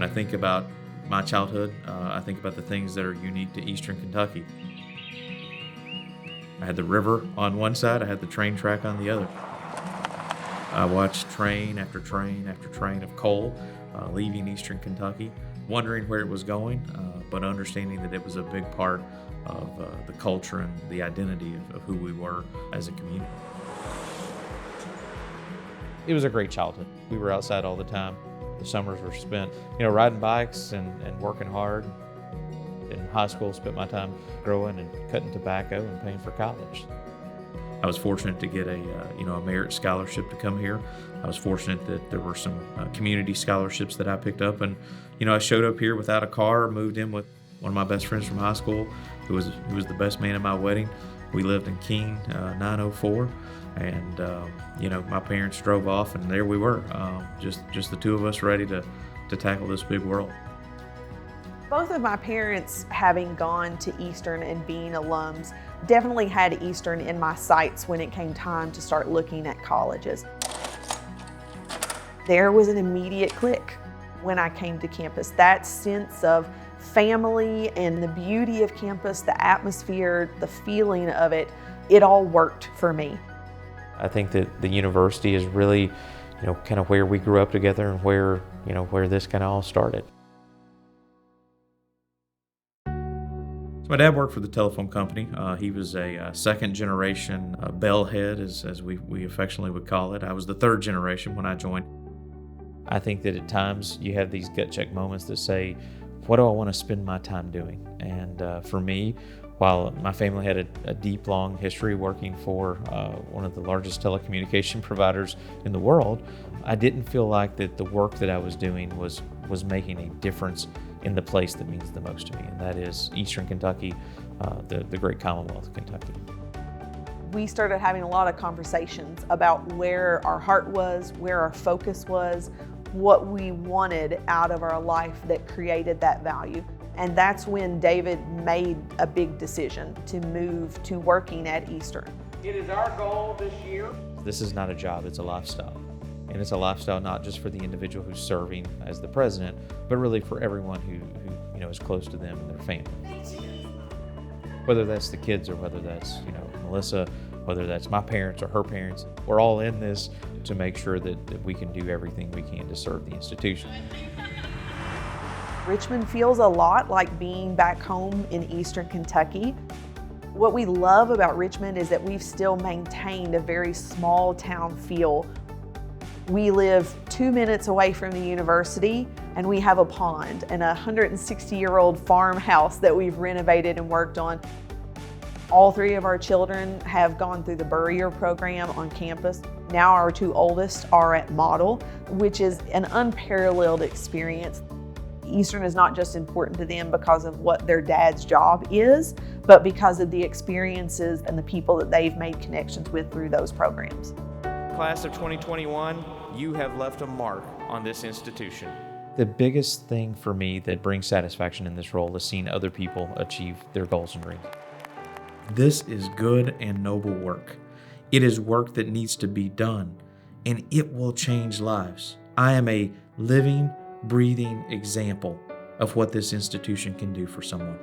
When I think about my childhood, I think about the things that are unique to Eastern Kentucky. I had the river on one side, I had the train track on the other. I watched train after train after train of coal leaving Eastern Kentucky, wondering where it was going, but understanding that it was a big part of the culture and the identity of who we were as a community. It was a great childhood. We were outside all the time. The summers were spent, riding bikes and working hard. In high school, spent my time growing and cutting tobacco and paying for college. I was fortunate to get a merit scholarship to come here. I was fortunate that there were some community scholarships that I picked up, and I showed up here without a car, moved in with one of my best friends from high school, who was the best man at my wedding. We lived in Keene, 904, and my parents drove off, and there we were, just the two of us ready to tackle this big world. Both of my parents, having gone to Eastern and being alums, definitely had Eastern in my sights when it came time to start looking at colleges. There was an immediate click when I came to campus. That sense of family and the beauty of campus, the atmosphere, the feeling of it, it all worked for me. I think that the university is really, kind of where we grew up together and where this kind of all started. So my dad worked for the telephone company. He was a second generation bellhead, as we affectionately would call it. I was the third generation when I joined. I think that at times you have these gut check moments that say, what do I want to spend my time doing? And for me, while my family had a deep, long history working for one of the largest telecommunication providers in the world, I didn't feel like that the work that I was doing was making a difference in the place that means the most to me, and that is Eastern Kentucky, the great Commonwealth of Kentucky. We started having a lot of conversations about where our heart was, where our focus was, what we wanted out of our life that created that value. And that's when David made a big decision to move to working at Eastern. It is our goal this year. This is not a job, it's a lifestyle. And it's a lifestyle not just for the individual who's serving as the president, but really for everyone who is close to them and their family. Whether that's the kids or whether that's Melissa, whether that's my parents or her parents, we're all in this to make sure that we can do everything we can to serve the institution. Richmond feels a lot like being back home in Eastern Kentucky. What we love about Richmond is that we've still maintained a very small town feel. We live 2 minutes away from the university, and we have a pond and a 160-year-old farmhouse that we've renovated and worked on. All three of our children have gone through the Burrier program on campus. Now our two oldest are at Model, which is an unparalleled experience. Eastern is not just important to them because of what their dad's job is, but because of the experiences and the people that they've made connections with through those programs. Class of 2021, you have left a mark on this institution. The biggest thing for me that brings satisfaction in this role is seeing other people achieve their goals and dreams. This is good and noble work. It is work that needs to be done, and it will change lives. I am a living, breathing example of what this institution can do for someone.